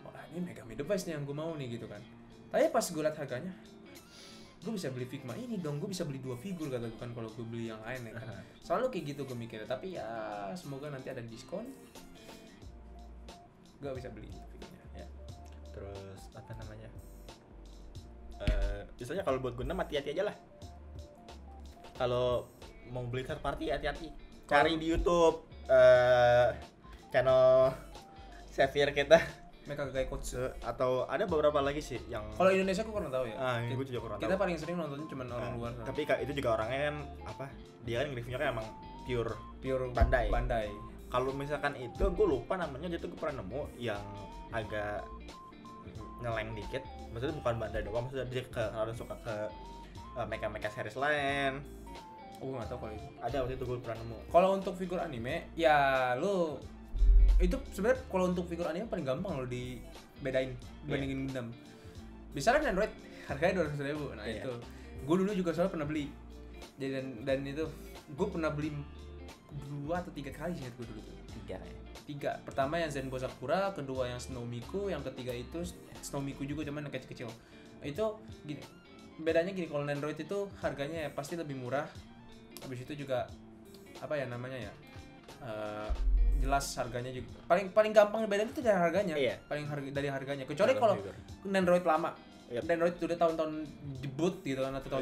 Wah, ini Megami Device nih yang gue mau nih gitu kan. Tapi pas gue liat harganya, gue bisa beli Figma ini dong, gue bisa beli 2 figur kata gue kan kalau gue beli yang lain ya kan. Selalu kayak gitu gue mikirnya, tapi ya semoga nanti ada diskon gue bisa beli figurnya ya. Terus apa namanya? Misalnya kalau buat Gundam hati-hati aja lah. Kalau mau beli third party hati-hati. Cari di YouTube channel Xavier kita. Mecha Gaikotsu. Atau ada beberapa lagi sih yang Kalau Indonesia gue kurang tahu ya. ini gue juga kurang Kita tahu. paling sering nontonnya cuma orang luar. Tapi itu juga orangnya kan apa? Dia kan reviewnya kan emang pure Bandai. Kalau misalkan itu gue lupa namanya, dia tuh gue pernah nemu yang agak ngeleng dikit. Maksudnya bukan Bandai doang, maksudnya dia kalau suka ke mecha series lain. Gue nggak tahu kalau itu. Ada waktu itu gue pernah nemu. Kalau untuk figur anime, ya lu itu sebenarnya kalau untuk figur anime paling gampang lo dibedain dibandingin Gundam. Misalnya Android harganya 200.000. Nah itu, gue dulu juga soalnya pernah beli. Jadi dan itu gue pernah beli 2 atau 3 kali sih gue dulu tuh. 3. Pertama yang Zenbo Sakura, kedua yang Snow Miku, yang ketiga itu Snow Miku juga cuman yang kecil-kecil. Itu gini. Bedanya gini, kalau Android itu harganya ya pasti lebih murah. Habis itu juga apa ya namanya ya? Jelas harganya juga paling gampang bedain itu dari harganya. Dari harganya. Kecuali kalau Android lama. Android udah tahun-tahun debut gitu kan, atau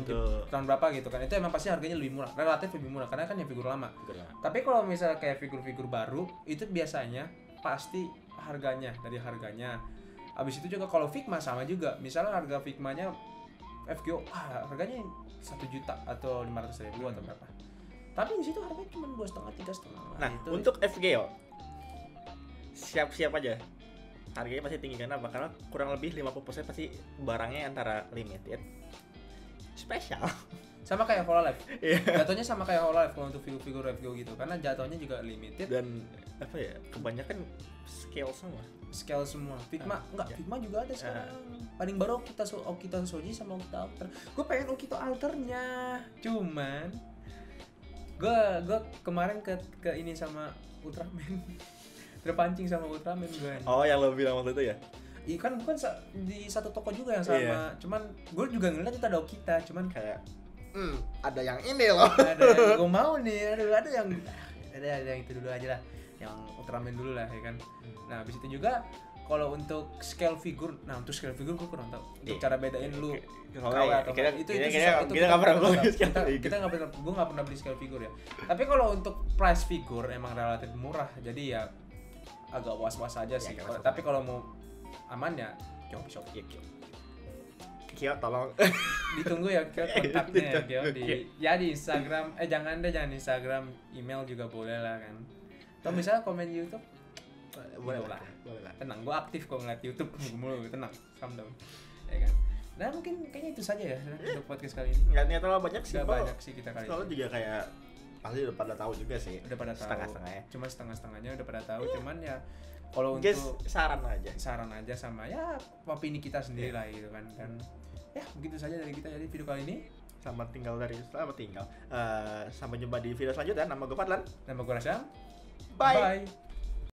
tahun berapa gitu kan. Itu emang pasti harganya lebih murah, relatif lebih murah karena kan yang figur lama. Tapi kalau misalnya kayak figur-figur baru itu biasanya pasti dari harganya. Habis itu juga kalau Figma sama juga. Misalnya harga Figmanya FGO harganya 1 juta atau 500.000 atau berapa. Tapi di situ harganya cuma 2,5 3,5. Nah, itu untuk FGO siap-siap aja. Harganya pasti tinggi karena kurang lebih 50% pasti barangnya antara limited, spesial. Sama kayak Hololive. Jatuhnya sama kayak Hololive kalau untuk figur-figur FGO gitu. Karena jatuhnya juga limited Dan apa ya? Kebanyakan scale semua. Figma Figma juga ada sekarang. Paling baru Okito Soji sama Okito Alter. Gue pengen Okito Alternya. Cuman gue kemarin ke ini sama Ultraman. Terpancing sama Ultraman gue. Oh, yang lo bilang waktu itu ya? Iya kan bukan di satu toko juga yang sama. Cuman gue juga ngeliat itu ada Okita, cuman Kayak ada yang ini loh. ada yang gue mau nih, ada yang itu dulu aja lah, yang Ultraman dulu lah ya kan. Nah habis itu juga kalau untuk scale figure gue kurang tahu untuk cara bedain lu KW atau itu susah. Itu kita nggak pernah gue nggak pernah beli scale figure ya. Tapi kalau untuk price figure emang relatif murah, jadi ya agak was-was aja sih. Tapi kalau mau aman ya Shop. Kyo tolong ditunggu ya kontaknya ya di Instagram. Jangan Instagram, email juga boleh lah kan. Atau misalnya komen di YouTube boleh lah. Tenang, gue aktif kok ngeliat YouTube mulu, tenang, calm down. Ya kan. Nah mungkin kayaknya itu saja ya untuk podcast kali ini. Nggak terlalu banyak sih. Banyak sih kita kali ini. Soalnya juga kayak pasti udah pada tahu juga sih. Udah pada tahu. Setengah-setengahnya. Cuma setengah-setengahnya udah pada tahu. Cuman ya kalau Just untuk saran aja sama ya opini kita sendiri lah gitu kan. Dan ya begitu saja dari kita jadi video kali ini. Selamat tinggal. Sampai jumpa di video selanjutnya. Nama gue Fadlan. Nama gue Rasyam. Bye.